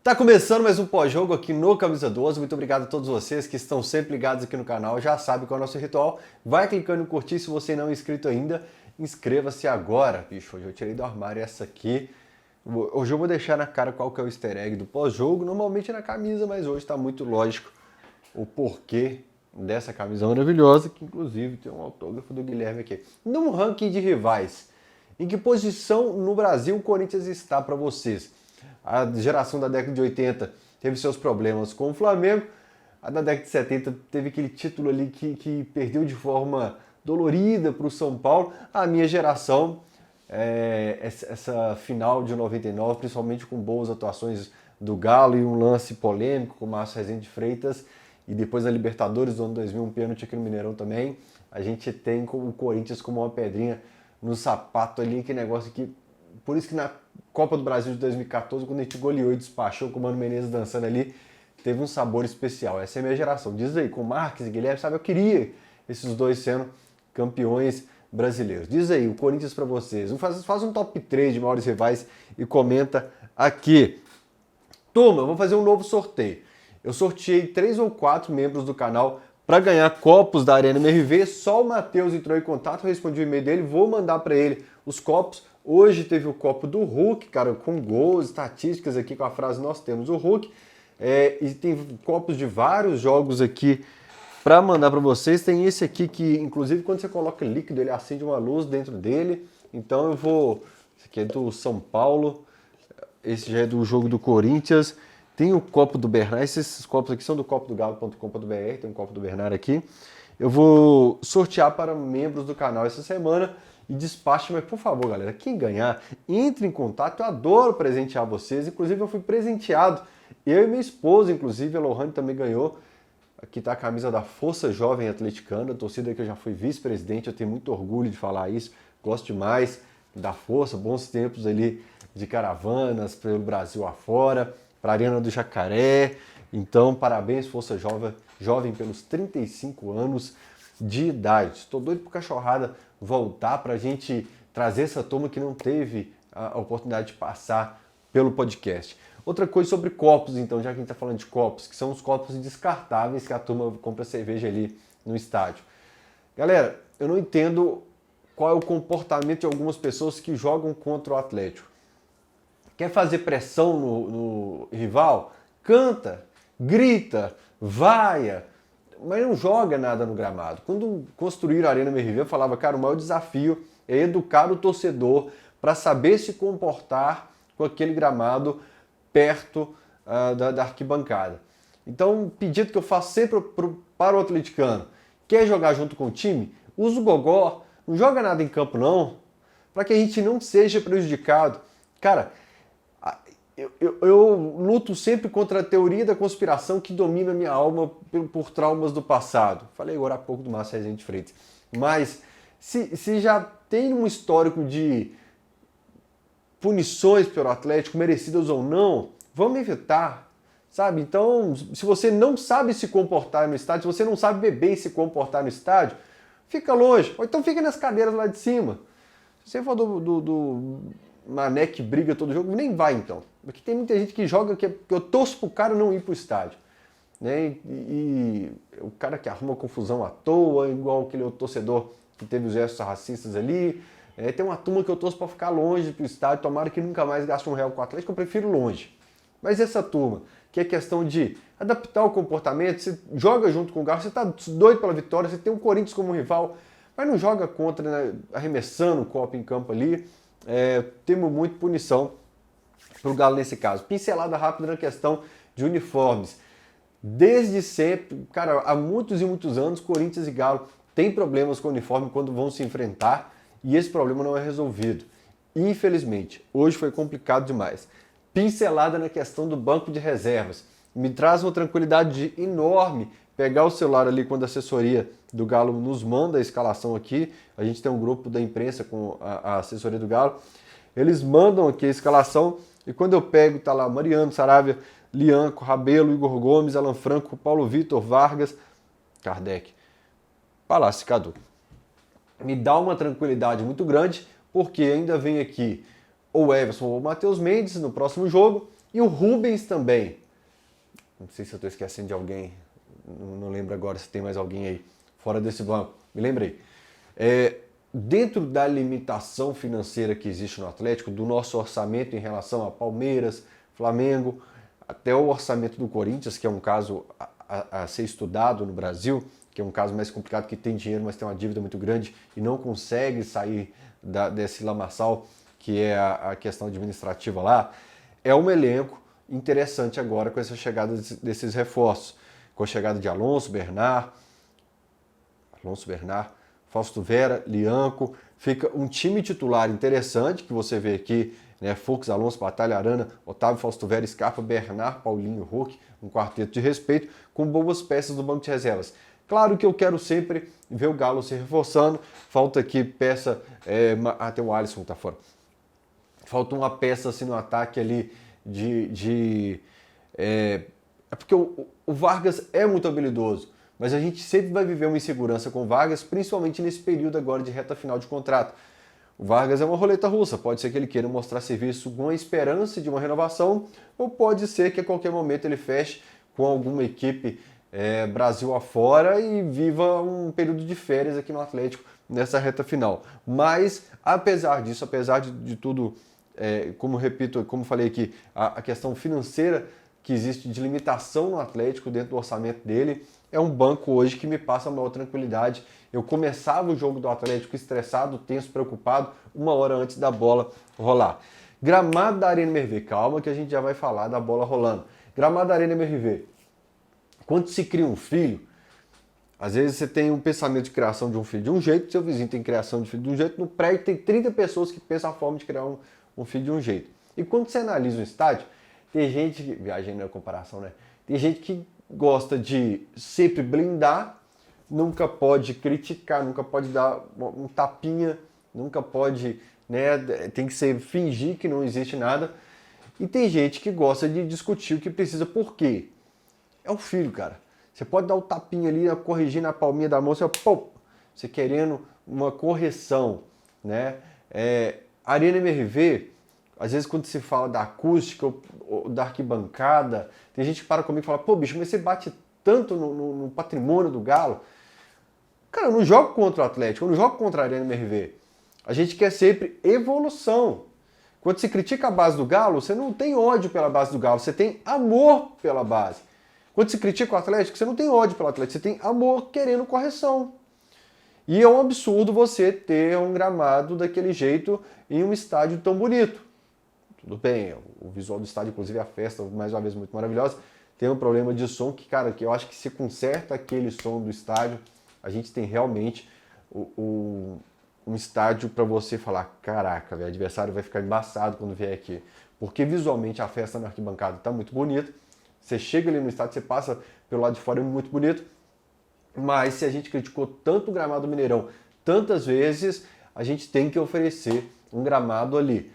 Tá começando mais um pós-jogo aqui no Camisa 12. Muito obrigado a todos vocês que estão sempre ligados aqui no canal. Já sabe qual é o nosso ritual. Vai clicando em curtir se você não é inscrito ainda. Inscreva-se agora. Bicho, hoje eu tirei do armário essa aqui. Hoje eu vou deixar na cara qual que é o easter egg do pós-jogo. Normalmente é na camisa, mas hoje tá muito lógico o porquê dessa camisa maravilhosa, que inclusive tem um autógrafo do Guilherme aqui. Num ranking de rivais, em que posição no Brasil o Corinthians está para vocês? A geração da década de 80 teve seus problemas com o Flamengo. A da década de 70 teve aquele título ali que perdeu de forma dolorida para o São Paulo. A minha geração, essa final de 99, principalmente com boas atuações do Galo e um lance polêmico com o Márcio Rezende Freitas. E depois a Libertadores do ano 2000, um pênalti aqui no Mineirão também. A gente tem o Corinthians como uma pedrinha no sapato ali, que negócio que... Por isso que na Copa do Brasil de 2014, quando a gente goleou e despachou com o Mano Menezes dançando ali, teve um sabor especial. Essa é a minha geração. Diz aí, com Marques e Guilherme, sabe? Eu queria esses dois sendo campeões brasileiros. Diz aí, o Corinthians para vocês. Faz um top 3 de maiores rivais e comenta aqui. Turma, eu vou fazer um novo sorteio. Eu sorteei 3 ou 4 membros do canal para ganhar copos da Arena MRV. Só o Matheus entrou em contato, eu respondi o e-mail dele, vou mandar para ele os copos. Hoje teve o copo do Hulk, cara, com gols, estatísticas aqui com a frase nós temos o Hulk. E tem copos de vários jogos aqui para mandar para vocês. Tem esse aqui que, inclusive, quando você coloca líquido, ele acende uma luz dentro dele. Então eu vou... Esse aqui é do São Paulo, esse já é do jogo do Corinthians. Tem o copo do Bernard, esses copos aqui são do copodogalo.com.br, tem um copo do Bernard aqui. Eu vou sortear para membros do canal essa semana e despache, mas por favor, galera, quem ganhar, entre em contato, eu adoro presentear vocês. Inclusive eu fui presenteado, eu e minha esposa, inclusive, a Lohane também ganhou. Aqui está a camisa da Força Jovem Atleticana, a torcida que eu já fui vice-presidente, eu tenho muito orgulho de falar isso, gosto demais da Força, bons tempos ali de caravanas pelo Brasil afora, para a Arena do Jacaré. Então, parabéns, Força Jovem pelos 35 anos de idade. Estou doido por Cachorrada voltar para a gente trazer essa turma que não teve a oportunidade de passar pelo podcast. Outra coisa sobre copos, então, já que a gente está falando de copos, que são os copos descartáveis que a turma compra cerveja ali no estádio. Galera, eu não entendo qual é o comportamento de algumas pessoas que jogam contra o Atlético. Quer fazer pressão no rival? Canta, grita, vaia, mas não joga nada no gramado. Quando construíram a Arena MRV, eu falava, cara, o maior desafio é educar o torcedor para saber se comportar com aquele gramado perto da arquibancada. Então, um pedido que eu faço sempre para o atleticano, quer jogar junto com o time? Usa o gogó, não joga nada em campo não, para que a gente não seja prejudicado. Cara, eu luto sempre contra a teoria da conspiração que domina minha alma por traumas do passado. Falei agora há pouco do Márcio Rezende Freitas. Mas se já tem um histórico de punições pelo Atlético, merecidas ou não, vamos evitar, sabe? Então, se você não sabe se comportar no estádio, se você não sabe beber e se comportar no estádio, fica longe. Ou então fica nas cadeiras lá de cima. Se você for do Mané que briga todo jogo, nem vai então. Porque tem muita gente que joga que eu torço pro cara não ir pro estádio. Né? E o cara que arruma confusão à toa, igual aquele torcedor que teve os gestos racistas ali. Tem uma turma que eu torço para ficar longe pro estádio, tomara que nunca mais gaste R$1 com o Atlético, eu prefiro longe. Mas essa turma, que é questão de adaptar o comportamento, você joga junto com o Galo, você tá doido pela vitória, você tem o Corinthians como rival, mas não joga contra, né, arremessando o copo em campo ali. Temos muito punição para o Galo nesse caso. Pincelada rápida na questão de uniformes. Desde sempre, cara, há muitos e muitos anos, Corinthians e Galo têm problemas com o uniforme quando vão se enfrentar e esse problema não é resolvido. Infelizmente, hoje foi complicado demais. Pincelada na questão do banco de reservas. Me traz uma tranquilidade enorme pegar o celular ali quando a assessoria do Galo nos manda a escalação aqui. A gente tem um grupo da imprensa com a assessoria do Galo. Eles mandam aqui a escalação e quando eu pego, tá lá Mariano, Saravia, Lianco, Rabelo, Igor Gomes, Alan Franco, Paulo Vitor, Vargas, Kardec, Palácio Cadu. Me dá uma tranquilidade muito grande, porque ainda vem aqui ou Everson ou Matheus Mendes no próximo jogo, E o Rubens também. Não sei se eu estou esquecendo de alguém. Não lembro agora se tem mais alguém aí fora desse banco. Me lembrei. Dentro da limitação financeira que existe no Atlético, do nosso orçamento em relação a Palmeiras, Flamengo, até o orçamento do Corinthians, que é um caso a ser estudado no Brasil, que é um caso mais complicado, que tem dinheiro, mas tem uma dívida muito grande e não consegue sair desse lamaçal, que é a questão administrativa lá, é um elenco interessante agora com essa chegada desses reforços, com a chegada de Alonso, Bernard, Fausto Vera, Lianco, fica um time titular interessante, que você vê aqui, né, Fux, Alonso, Batalha, Arana, Otávio, Fausto Vera, Scarpa, Bernard, Paulinho, Hulk, um quarteto de respeito, com boas peças do banco de reservas. Claro que eu quero sempre ver o Galo se reforçando, falta aqui peça, até o Alisson tá fora, falta uma peça assim no ataque ali é porque o Vargas é muito habilidoso, mas a gente sempre vai viver uma insegurança com o Vargas, principalmente nesse período agora de reta final de contrato. O Vargas é uma roleta russa, pode ser que ele queira mostrar serviço com a esperança de uma renovação, ou pode ser que a qualquer momento ele feche com alguma equipe Brasil afora e viva um período de férias aqui no Atlético nessa reta final. Mas, apesar disso, apesar de tudo, como falei aqui, a questão financeira que existe de limitação no Atlético dentro do orçamento dele, é um banco hoje que me passa a maior tranquilidade. Eu começava o jogo do Atlético estressado, tenso, preocupado, uma hora antes da bola rolar. Gramado da Arena MRV, calma que a gente já vai falar da bola rolando. Gramado da Arena MRV. Quando se cria um filho, às vezes você tem um pensamento de criação de um filho de um jeito, seu vizinho tem criação de filho de um jeito, no prédio tem 30 pessoas que pensam a forma de criar um filho de um jeito. E quando você analisa um estádio, tem gente que, viajando na comparação, né? Tem gente que gosta de sempre blindar, nunca pode criticar, nunca pode dar um tapinha, nunca pode, né? Tem que fingir que não existe nada. E tem gente que gosta de discutir o que precisa. Por quê? É o filho, cara. Você pode dar o tapinha ali, corrigir na palminha da mão, você querendo uma correção, né? Arena MRV, às vezes quando se fala da acústica ou da arquibancada, tem gente que para comigo e fala, pô, bicho, mas você bate tanto no patrimônio do Galo. Cara, eu não jogo contra o Atlético, eu não jogo contra a Arena MRV. A gente quer sempre evolução. Quando se critica a base do Galo, você não tem ódio pela base do Galo, você tem amor pela base. Quando se critica o Atlético, você não tem ódio pelo Atlético, você tem amor querendo correção. E é um absurdo você ter um gramado daquele jeito em um estádio tão bonito. Tudo bem, o visual do estádio, inclusive a festa, mais uma vez, muito maravilhosa, tem um problema de som que, cara, que eu acho que se conserta aquele som do estádio, a gente tem realmente um estádio para você falar, caraca, o adversário vai ficar embaçado quando vier aqui. Porque visualmente a festa na arquibancada está muito bonita, você chega ali no estádio, você passa pelo lado de fora, é muito bonito, mas se a gente criticou tanto o gramado do Mineirão tantas vezes, a gente tem que oferecer um gramado ali.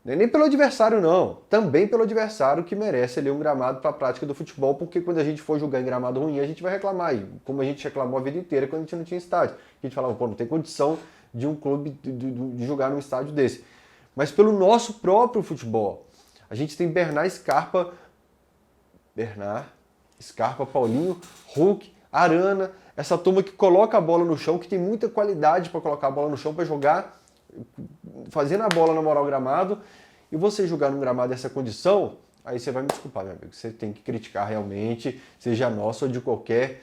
Nem pelo adversário não, também pelo adversário que merece ali um gramado para a prática do futebol, porque quando a gente for jogar em gramado ruim, a gente vai reclamar, e como a gente reclamou a vida inteira quando a gente não tinha estádio. A gente falava, pô, não tem condição de um clube de jogar num estádio desse. Mas pelo nosso próprio futebol, a gente tem Bernard, Scarpa, Paulinho, Hulk, Arana, essa turma que coloca a bola no chão, que tem muita qualidade para colocar a bola no chão, para jogar, fazendo a bola na moral gramado, e você jogar num gramado dessa condição, aí você vai me desculpar, meu amigo, você tem que criticar realmente, seja nosso ou de qualquer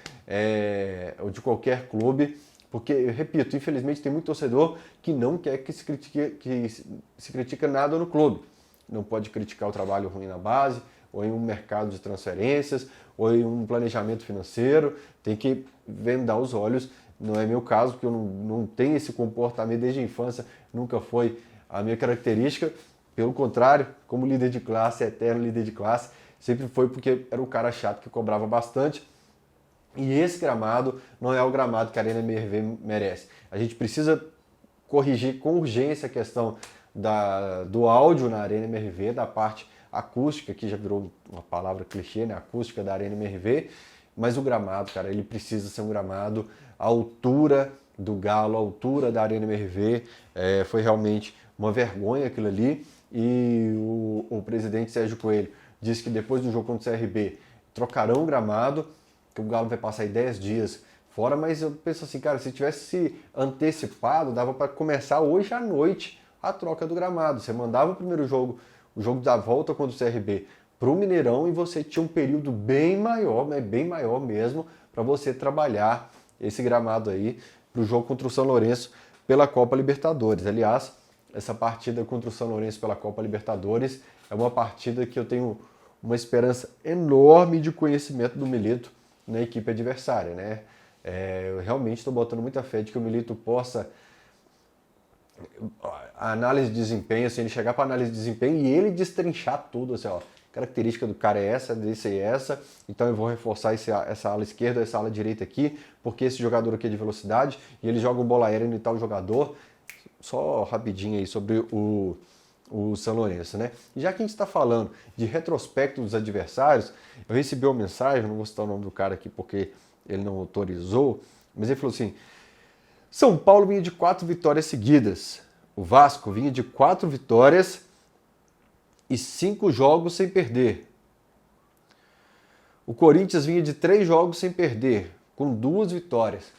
clube, porque, eu repito, infelizmente tem muito torcedor que não quer que se critique nada no clube. Não pode criticar o trabalho ruim na base, ou em um mercado de transferências, ou em um planejamento financeiro, tem que vendar os olhos. Não é meu caso, porque eu não tenho esse comportamento desde a infância, nunca foi a minha característica. Pelo contrário, como líder de classe, eterno líder de classe, sempre foi porque era um cara chato que cobrava bastante. E esse gramado não é o gramado que a Arena MRV merece. A gente precisa corrigir com urgência a questão do áudio na Arena MRV, da parte acústica, que já virou uma palavra clichê, né? Acústica da Arena MRV, mas o gramado, cara, ele precisa ser um gramado à altura do Galo, à altura da Arena MRV. Foi realmente uma vergonha aquilo ali, e o presidente Sérgio Coelho disse que depois do jogo contra o CRB trocarão o gramado, que o Galo vai passar aí 10 dias fora, mas eu penso assim, cara, se tivesse se antecipado, dava para começar hoje à noite a troca do gramado. Você mandava o primeiro jogo, o jogo da volta contra o CRB, para o Mineirão e você tinha um período bem maior, né, bem maior mesmo, para você trabalhar esse gramado aí para o jogo contra o São Lourenço pela Copa Libertadores. Aliás, essa partida contra o São Lourenço pela Copa Libertadores é uma partida que eu tenho uma esperança enorme de conhecimento do Milito na equipe adversária, né? Eu realmente estou botando muita fé de que o Milito possa a análise de desempenho, assim, ele chegar para análise de desempenho e ele destrinchar tudo, assim, ó, característica do cara é essa, desse é essa, então eu vou reforçar essa ala esquerda, essa ala direita aqui, porque esse jogador aqui é de velocidade e ele joga bola aérea em tal jogador. Só rapidinho aí sobre o São Lourenço, né? E já que a gente está falando de retrospecto dos adversários, eu recebi uma mensagem, não vou citar o nome do cara aqui porque ele não autorizou, mas ele falou assim: São Paulo vinha de 4 vitórias seguidas, o Vasco vinha de 4 vitórias e 5 jogos sem perder. O Corinthians vinha de 3 jogos sem perder, com 2 vitórias,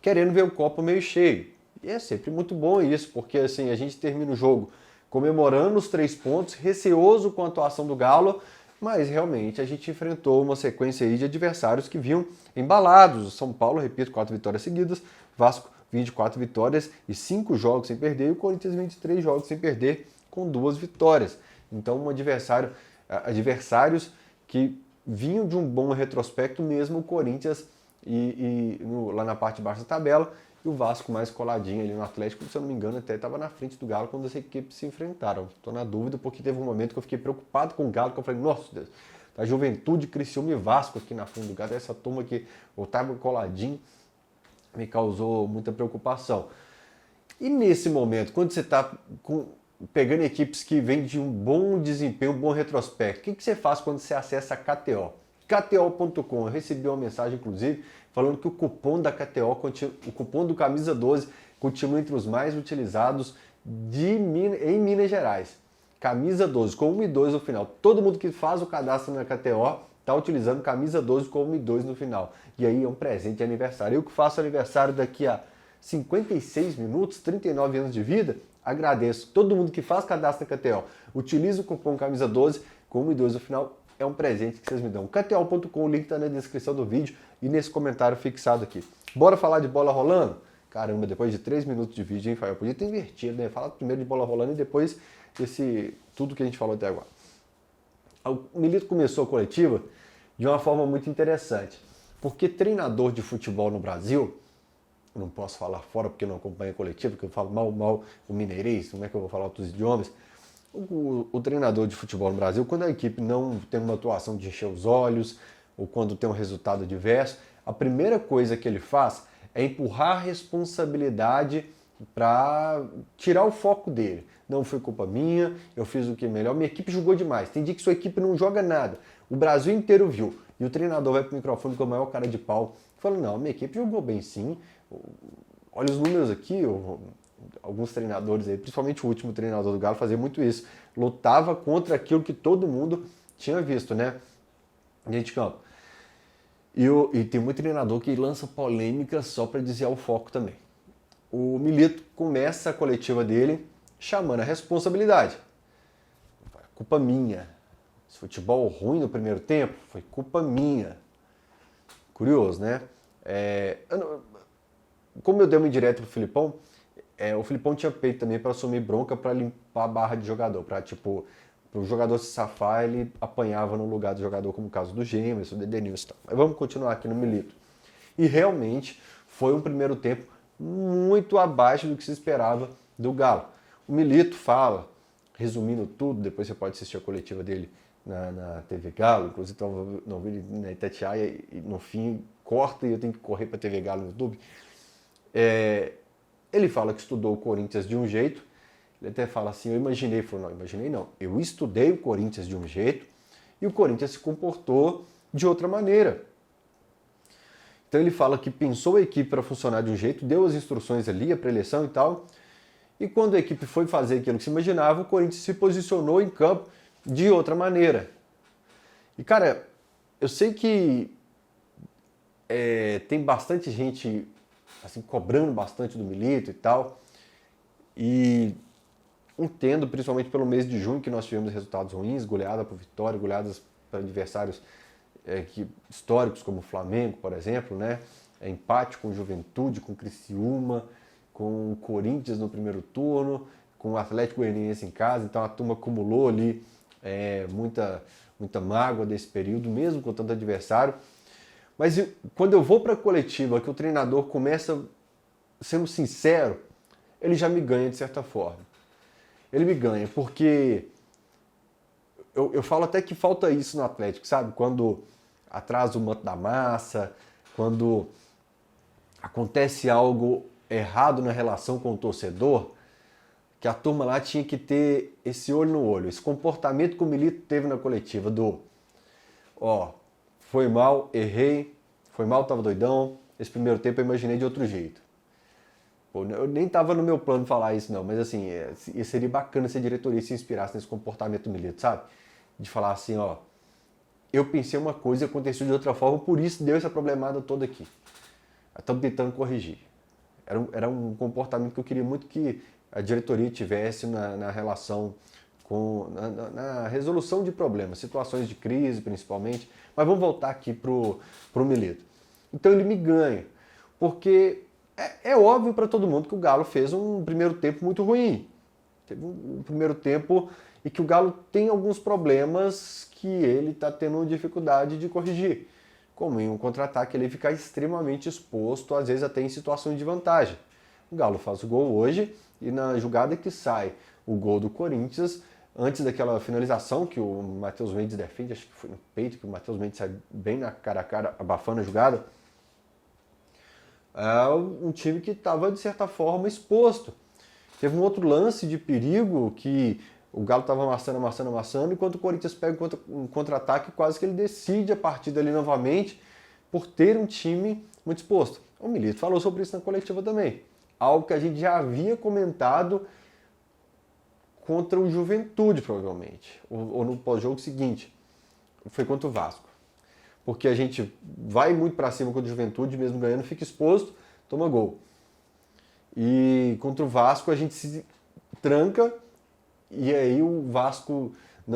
querendo ver o copo meio cheio. E é sempre muito bom isso, porque assim, a gente termina o jogo comemorando os 3 pontos, receoso com a atuação do Galo, mas realmente a gente enfrentou uma sequência aí de adversários que vinham embalados. O São Paulo, repito, 4 vitórias seguidas, Vasco vinha de 4 vitórias e 5 jogos sem perder, e o Corinthians vinha de 3 jogos sem perder, com 2 vitórias. Então, adversários que vinham de um bom retrospecto, mesmo o Corinthians lá na parte de baixo da tabela, e o Vasco mais coladinho ali no Atlético, se eu não me engano, até estava na frente do Galo quando as equipes se enfrentaram. Estou na dúvida porque teve um momento que eu fiquei preocupado com o Galo, que eu falei, nossa Deus, tá Juventude, Criciúma e Vasco aqui na frente do Galo, essa turma aqui, eu estava coladinho, me causou muita preocupação. E nesse momento, quando você está pegando equipes que vêm de um bom desempenho, um bom retrospecto, o que você faz quando você acessa a KTO? KTO.com, eu recebi uma mensagem, inclusive, falando que o cupom da KTO, o cupom do Camisa 12, continua entre os mais utilizados em Minas Gerais. Camisa 12, com 1 e 2 no final. Todo mundo que faz o cadastro na KTO está utilizando Camisa 12 com 1 e 2 no final. E aí é um presente de aniversário. Eu que faço aniversário daqui a 56 minutos, 39 anos de vida, agradeço. Todo mundo que faz cadastro na KTO, utiliza o cupom Camisa 12 com 1 e 2 no final. É um presente que vocês me dão. KTO.com, o link está na descrição do vídeo e nesse comentário fixado aqui. Bora falar de bola rolando? Caramba, depois de 3 minutos de vídeo, hein, Fael? Eu podia ter invertido, né? Falar primeiro de bola rolando e depois tudo que a gente falou até agora. O Milito começou a coletiva de uma forma muito interessante, porque treinador de futebol no Brasil, eu não posso falar fora porque não acompanho a coletiva, porque eu falo mal o mineirês, como é que eu vou falar outros idiomas? O treinador de futebol no Brasil, quando a equipe não tem uma atuação de encher os olhos, ou quando tem um resultado adverso, a primeira coisa que ele faz é empurrar a responsabilidade para tirar o foco dele. Não foi culpa minha, eu fiz o que é melhor, minha equipe jogou demais. Tem dia que sua equipe não joga nada. O Brasil inteiro viu. E o treinador vai para o microfone com a maior cara de pau e fala, não, minha equipe jogou bem sim. Olha os números aqui, alguns treinadores aí, principalmente o último treinador do Galo, fazia muito isso. Lutava contra aquilo que todo mundo tinha visto, né? Dentro de campo. E tem muito treinador que lança polêmica só para desviar o foco também. O Milito começa a coletiva dele chamando a responsabilidade. Culpa minha. Esse futebol ruim no primeiro tempo foi culpa minha. Curioso, né? Como eu dei uma indireta pro Filipão, o Filipão tinha peito também para assumir bronca para limpar a barra de jogador, para o jogador se safar, ele apanhava no lugar do jogador, como o caso do Gêmeos, do Edenilson e tal. Mas vamos continuar aqui no Milito. E realmente foi um primeiro tempo muito abaixo do que se esperava do Galo. O Milito fala, resumindo tudo, depois você pode assistir a coletiva dele na TV Galo, inclusive não vi ele na Itatiaia e no fim corta e eu tenho que correr para a TV Galo no YouTube. Ele fala que estudou o Corinthians de um jeito, ele até fala assim, eu imaginei, falou, não, imaginei não, eu estudei o Corinthians de um jeito e o Corinthians se comportou de outra maneira. Então ele fala que pensou a equipe para funcionar de um jeito, deu as instruções ali, a preleção e tal, e quando a equipe foi fazer aquilo que se imaginava, o Corinthians se posicionou em campo de outra maneira. E, cara, eu sei que tem bastante gente assim, cobrando bastante do Milito e tal, e entendo, principalmente pelo mês de junho, que nós tivemos resultados ruins, goleada por Vitória, goleadas para adversários históricos, como o Flamengo, por exemplo, né? Empate com Juventude, com Criciúma, com o Corinthians no primeiro turno, com o Atlético Goianiense em casa, então a turma acumulou ali muita mágoa desse período, mesmo com tanto adversário. Mas quando eu vou para a coletiva, que o treinador começa sendo sincero, ele já me ganha de certa forma. Ele me ganha, porque eu falo até que falta isso no Atlético, sabe? Quando atrasa o manto da massa, quando acontece algo errado na relação com o torcedor, que a turma lá tinha que ter esse olho no olho, esse comportamento que o Milito teve na coletiva foi mal, errei, foi mal, tava doidão, esse primeiro tempo eu imaginei de outro jeito. Pô, eu nem estava no meu plano falar isso não, mas assim, seria bacana se a diretoria se inspirasse nesse comportamento do Milito, sabe? De falar assim, eu pensei uma coisa e aconteceu de outra forma, por isso deu essa problemada toda aqui. Estamos tentando corrigir. Era um comportamento que eu queria muito que a diretoria tivesse na relação na resolução de problemas, situações de crise principalmente. Mas vamos voltar aqui pro Milito. Então ele me ganha, porque é óbvio para todo mundo que o Galo fez um primeiro tempo muito ruim. Teve um primeiro tempo e que o Galo tem alguns problemas que ele está tendo dificuldade de corrigir. Como em um contra-ataque ele ficar extremamente exposto, às vezes até em situações de vantagem. O Galo faz o gol hoje e na jogada que sai o gol do Corinthians, antes daquela finalização que o Matheus Mendes defende, acho que foi no peito, que o Matheus Mendes sai bem na cara a cara, abafando a jogada, um time que estava, de certa forma, exposto. Teve um outro lance de perigo que o Galo estava amassando, enquanto o Corinthians pega um contra-ataque, quase que ele decide a partida ali novamente, por ter um time muito exposto. O Milito falou sobre isso na coletiva também. Algo que a gente já havia comentado contra o Juventude, provavelmente. Ou no pós-jogo seguinte. Foi contra o Vasco. Porque a gente vai muito para cima contra o Juventude, mesmo ganhando, fica exposto, toma gol. E contra o Vasco a gente se tranca e aí o Vasco,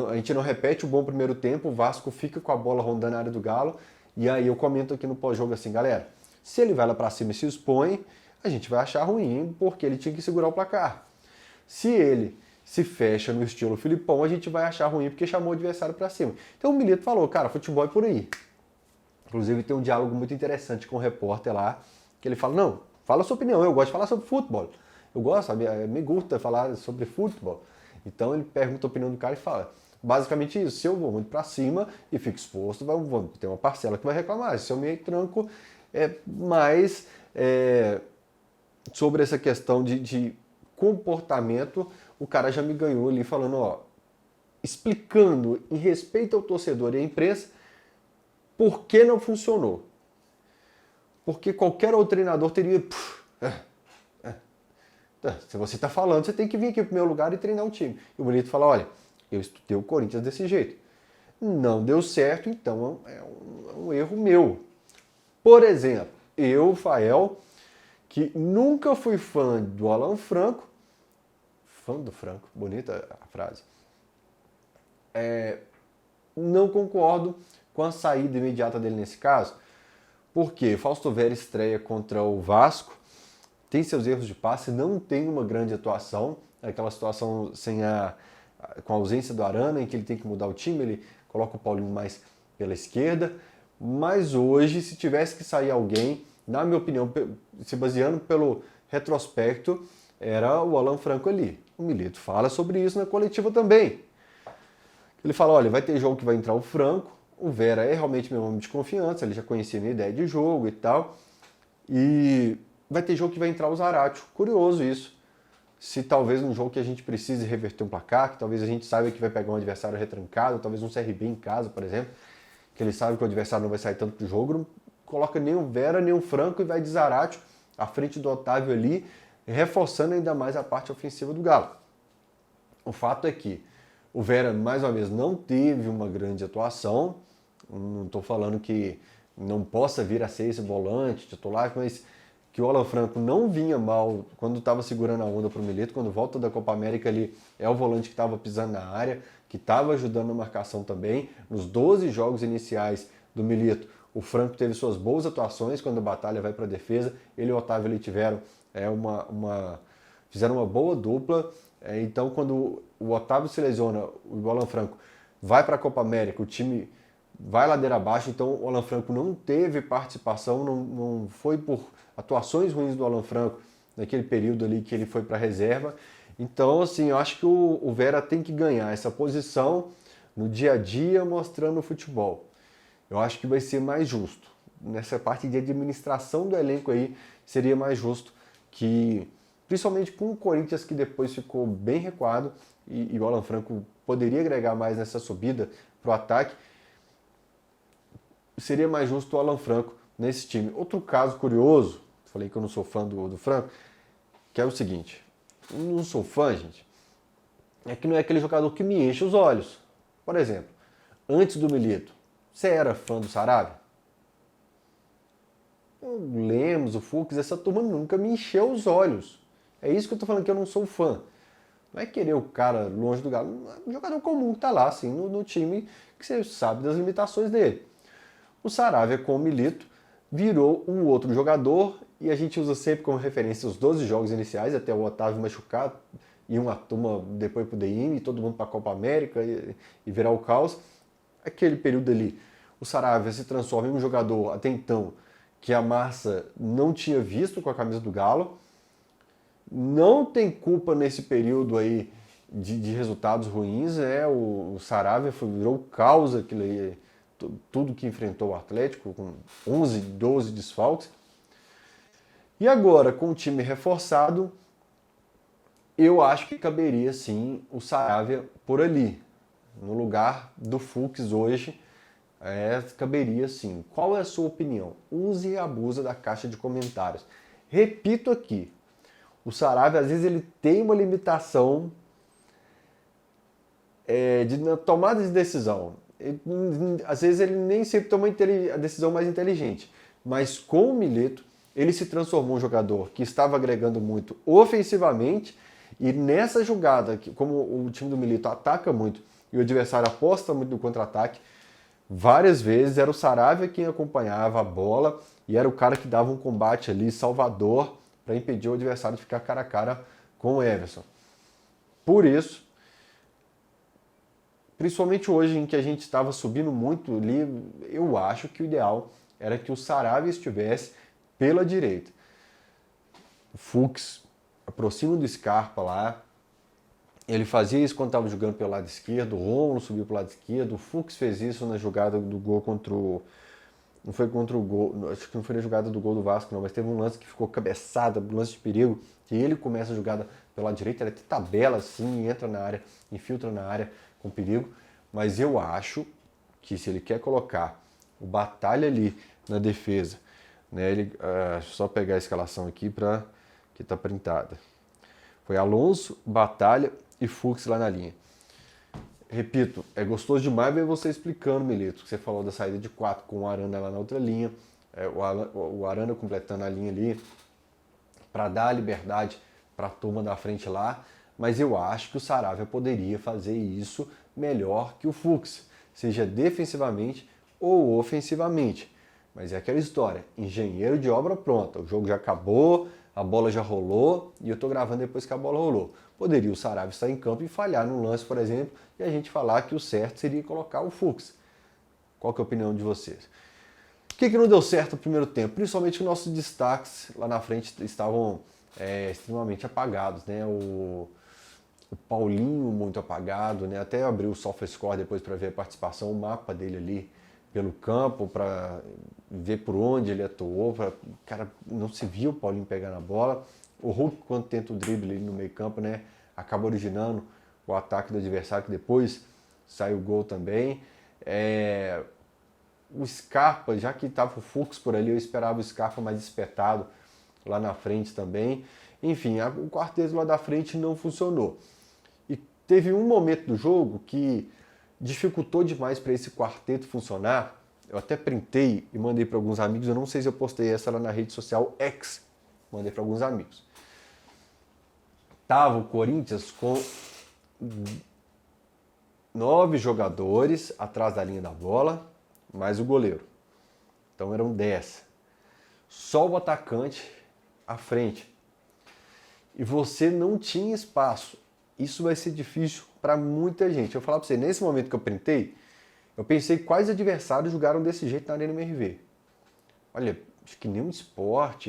a gente não repete o bom primeiro tempo, o Vasco fica com a bola rondando a área do Galo e aí eu comento aqui no pós-jogo assim, galera, se ele vai lá para cima e se expõe, a gente vai achar ruim porque ele tinha que segurar o placar. Se ele se fecha no estilo Filipão, a gente vai achar ruim porque chamou o adversário para cima. Então o Milito falou, cara, futebol é por aí. Inclusive tem um diálogo muito interessante com o repórter lá, que ele fala, não, fala a sua opinião, eu gosto de falar sobre futebol. Eu gosto, sabe, me gusta falar sobre futebol. Então ele pergunta a opinião do cara e fala, basicamente isso, se eu vou muito para cima e fico exposto, vou ter uma parcela que vai reclamar. Se eu me tranco, mais sobre essa questão de comportamento, o cara já me ganhou ali falando, explicando em respeito ao torcedor e à imprensa, por que não funcionou. Porque qualquer outro treinador teria... Se você está falando, você tem que vir aqui para o meu lugar e treinar um time. E o Milito fala, olha, eu estudei o Corinthians desse jeito. Não deu certo, então é um erro meu. Por exemplo, eu, Fael, que nunca fui fã do Alan Franco, fã do Franco, bonita a frase, não concordo com a saída imediata dele nesse caso, porque Fausto Vera estreia contra o Vasco, tem seus erros de passe, não tem uma grande atuação, aquela situação com a ausência do Arana, em que ele tem que mudar o time, ele coloca o Paulinho mais pela esquerda, mas hoje, se tivesse que sair alguém, na minha opinião, se baseando pelo retrospecto, era o Alan Franco ali. O Milito fala sobre isso na coletiva também. Ele fala, olha, vai ter jogo que vai entrar o Franco, o Vera é realmente meu homem de confiança, ele já conhecia a minha ideia de jogo e tal, e vai ter jogo que vai entrar o Zaratio. Curioso isso. Se talvez num jogo que a gente precise reverter um placar, que talvez a gente saiba que vai pegar um adversário retrancado, talvez um CRB em casa, por exemplo, que ele sabe que o adversário não vai sair tanto pro jogo, não coloca nem o Vera, nem o Franco e vai de Zaratio à frente do Otávio ali, reforçando ainda mais a parte ofensiva do Galo. O fato é que o Vera, mais uma vez, não teve uma grande atuação, Não estou falando que não possa vir a ser esse volante titular, mas que o Alan Franco não vinha mal quando estava segurando a onda para o Milito, quando volta da Copa América ele é o volante que estava pisando na área, que estava ajudando na marcação também. Nos 12 jogos iniciais do Milito, o Franco teve suas boas atuações quando a batalha vai para a defesa. Ele e o Otávio ali tiveram fizeram uma boa dupla. Então, quando o Otávio se lesiona, o Alan Franco vai para a Copa América, o time vai ladeira abaixo. Então, o Alan Franco não teve participação, não foi por atuações ruins do Alan Franco naquele período ali que ele foi para a reserva. Então, assim, eu acho que o Vera tem que ganhar essa posição no dia a dia, mostrando o futebol. Eu acho que vai ser mais justo. Nessa parte de administração do elenco aí, seria mais justo que, principalmente com o Corinthians, que depois ficou bem recuado, e o Alan Franco poderia agregar mais nessa subida para o ataque, seria mais justo o Alan Franco nesse time. Outro caso curioso, falei que eu não sou fã do Franco, que é o seguinte: não sou fã, gente, é que não é aquele jogador que me enche os olhos. Por exemplo, antes do Milito, você era fã do Saravia? O Lemos, o Fux, essa turma nunca me encheu os olhos. É isso que eu tô falando, que eu não sou fã. Não é querer o cara longe do Galo. É um jogador comum que tá lá, assim, no time, que você sabe das limitações dele. O Saravia, com o Milito, virou um outro jogador, e a gente usa sempre como referência os 12 jogos iniciais, até o Otávio machucado, e uma turma depois pro DIM, e todo mundo para a Copa América, e virar o caos. Aquele período ali, o Saravia se transforma em um jogador, até então, que a massa não tinha visto com a camisa do Galo. Não tem culpa nesse período aí de resultados ruins, o Saravia virou caos aquilo aí, tudo que enfrentou o Atlético, com 11, 12 desfalques. E agora, com o time reforçado, eu acho que caberia sim o Saravia por ali, no lugar do Fux hoje. Caberia sim. Qual é a sua opinião? Use e abusa da caixa de comentários. Repito aqui, o Saravia às vezes ele tem uma limitação na tomada de decisão. Às vezes ele nem sempre toma a decisão mais inteligente, mas com o Milito ele se transformou em um jogador que estava agregando muito ofensivamente, e nessa jogada, como o time do Milito ataca muito e o adversário aposta muito no contra-ataque, várias vezes era o Saravia quem acompanhava a bola e era o cara que dava um combate ali, salvador, para impedir o adversário de ficar cara a cara com o Everson. Por isso, principalmente hoje em que a gente estava subindo muito ali, eu acho que o ideal era que o Saravia estivesse pela direita. O Fux aproxima do Scarpa lá, ele fazia isso quando estava jogando pelo lado esquerdo, o Rômulo subiu para o lado esquerdo, o Fux fez isso na jogada do gol contra o... Não foi contra o gol, acho que não foi na jogada do gol do Vasco não, mas teve um lance que ficou cabeçada, um lance de perigo, que ele começa a jogada pelo lado direito, ele até tabela assim, entra na área, infiltra na área com perigo, mas eu acho que se ele quer colocar o Batalha ali na defesa, né, só pegar a escalação aqui que está printada. Foi Alonso, Batalha e Fux lá na linha. Repito, é gostoso demais ver você explicando, Milito, que você falou da saída de 4 com o Arana lá na outra linha, o Arana completando a linha ali, para dar a liberdade para a turma da frente lá, mas eu acho que o Saravia poderia fazer isso melhor que o Fux, seja defensivamente ou ofensivamente. Mas é aquela história, engenheiro de obra pronta, o jogo já acabou, a bola já rolou e eu estou gravando depois que a bola rolou. Poderia o Saravia estar em campo e falhar num lance, por exemplo, e a gente falar que o certo seria colocar o Fux. Qual que é a opinião de vocês? O que não deu certo no primeiro tempo? Principalmente que nossos destaques lá na frente estavam extremamente apagados, né? O Paulinho muito apagado, né? Até abri o SofaScore depois para ver a participação, o mapa dele ali pelo campo, para ver por onde ele atuou, cara, não se viu o Paulinho pegar na bola. O Hulk, quando tenta o drible ali no meio campo, né, acaba originando o ataque do adversário, que depois sai o gol também. O Scarpa, já que estava o Fux por ali, eu esperava o Scarpa mais espetado lá na frente também. Enfim, o quarteto lá da frente não funcionou. E teve um momento do jogo que dificultou demais para esse quarteto funcionar. Eu até printei e mandei para alguns amigos, eu não sei se eu postei essa lá na rede social X, mandei para alguns amigos. Tava o Corinthians com 9 jogadores atrás da linha da bola, mais o goleiro. Então eram 10. Só o atacante à frente. E você não tinha espaço. Isso vai ser difícil para muita gente. Eu vou falar para você, nesse momento que eu printei, eu pensei quais adversários jogaram desse jeito na Arena MRV. Olha, acho que nenhum Sport.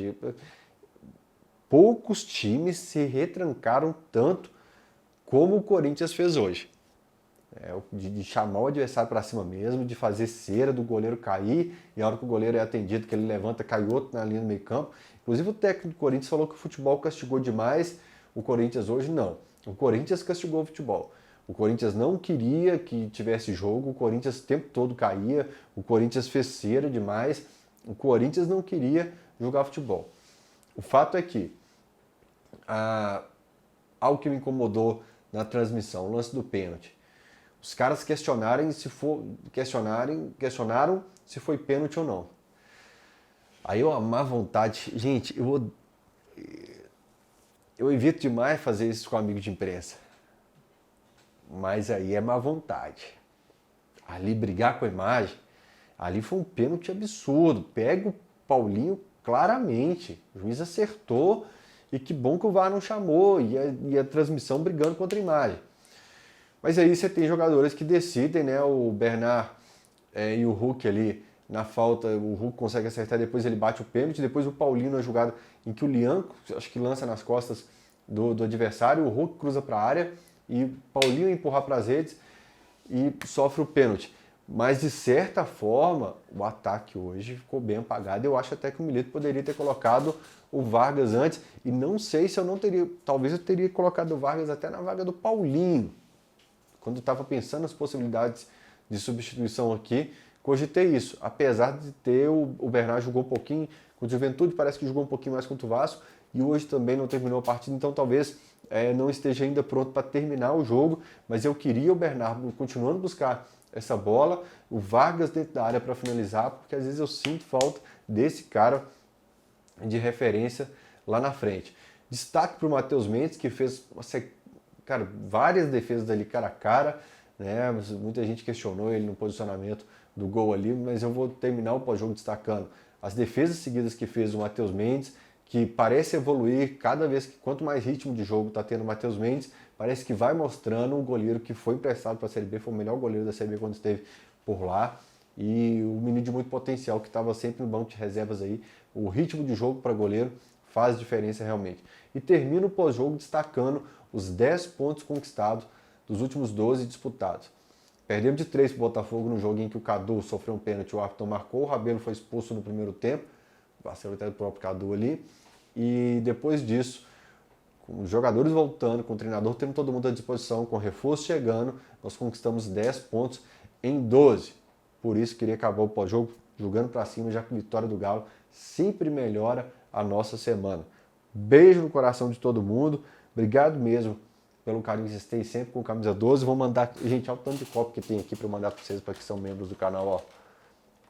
Poucos times se retrancaram tanto como o Corinthians fez hoje. De chamar o adversário para cima mesmo, de fazer cera do goleiro cair, e a hora que o goleiro é atendido, que ele levanta, cai outro na linha do meio campo. Inclusive o técnico do Corinthians falou que o futebol castigou demais o Corinthians hoje, não. O Corinthians castigou o futebol. O Corinthians não queria que tivesse jogo, o Corinthians o tempo todo caía, o Corinthians fez cera demais, o Corinthians não queria jogar futebol. O fato é que algo que me incomodou na transmissão, o lance do pênalti. Os caras questionaram se foi pênalti ou não. Aí eu, a má vontade, gente, eu evito demais fazer isso com amigos de imprensa. Mas aí é má vontade. Ali brigar com a imagem, ali foi um pênalti absurdo. Pega o Paulinho claramente. O juiz acertou e que bom que o VAR não chamou e a transmissão brigando contra a imagem. Mas aí você tem jogadores que decidem, né? O Bernard e o Hulk ali na falta, o Hulk consegue acertar, depois ele bate o pênalti, depois o Paulinho na jogada em que o Lian, acho que lança nas costas do adversário, o Hulk cruza para a área e o Paulinho empurrar para as redes e sofre o pênalti. Mas de certa forma, o ataque hoje ficou bem apagado. Eu acho até que o Milito poderia ter colocado o Vargas antes, e não sei se eu não teria, talvez eu teria colocado o Vargas até na vaga do Paulinho. Quando eu estava pensando nas possibilidades de substituição aqui, cogitei isso. Apesar de ter o Bernard jogou um pouquinho, com o Juventude parece que jogou um pouquinho mais contra o Vasco, e hoje também não terminou a partida, então talvez não esteja ainda pronto para terminar o jogo, mas eu queria o Bernard continuando a buscar essa bola, o Vargas dentro da área para finalizar, porque às vezes eu sinto falta desse cara de referência lá na frente. Destaque para o Matheus Mendes, que fez várias defesas ali cara a cara, né? Muita gente questionou ele no posicionamento do gol ali, mas eu vou terminar o pós-jogo destacando as defesas seguidas que fez o Matheus Mendes, que parece evoluir cada vez que, quanto mais ritmo de jogo está tendo o Matheus Mendes, parece que vai mostrando um goleiro que foi emprestado para a Série B, foi o melhor goleiro da Série B quando esteve por lá, e o menino de muito potencial que estava sempre no banco de reservas aí. O ritmo de jogo para goleiro faz diferença realmente. E termino o pós-jogo destacando os 10 pontos conquistados dos últimos 12 disputados. Perdemos de 3 para o Botafogo no jogo em que o Cadu sofreu um pênalti, o árbitro marcou, o Rabelo foi expulso no primeiro tempo, vacilou até do próprio Cadu ali, e depois disso, com os jogadores voltando, com o treinador tendo todo mundo à disposição, com o reforço chegando, nós conquistamos 10 pontos em 12. Por isso queria acabar o pós-jogo jogando para cima, já que a vitória do Galo sempre melhora a nossa semana. Beijo no coração de todo mundo, obrigado mesmo pelo carinho que vocês têm sempre com camisa 12. Vou mandar, gente, olha o tanto de copo que tem aqui para mandar para vocês, para que são membros do canal, ó.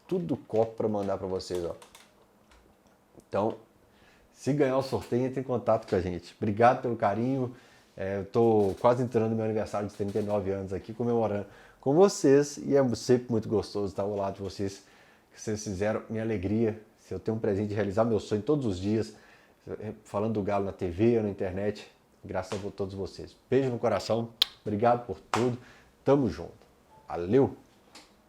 Tudo copo para mandar para vocês, ó. Então, se ganhar o sorteio, entre em contato com a gente. Obrigado pelo carinho. Eu estou quase entrando no meu aniversário de 39 anos aqui, comemorando com vocês. E é sempre muito gostoso estar ao lado de vocês, que vocês fizeram minha alegria. Se eu tenho um presente de realizar meu sonho todos os dias, falando do Galo na TV ou na internet, graças a todos vocês. Beijo no coração. Obrigado por tudo. Tamo junto. Valeu!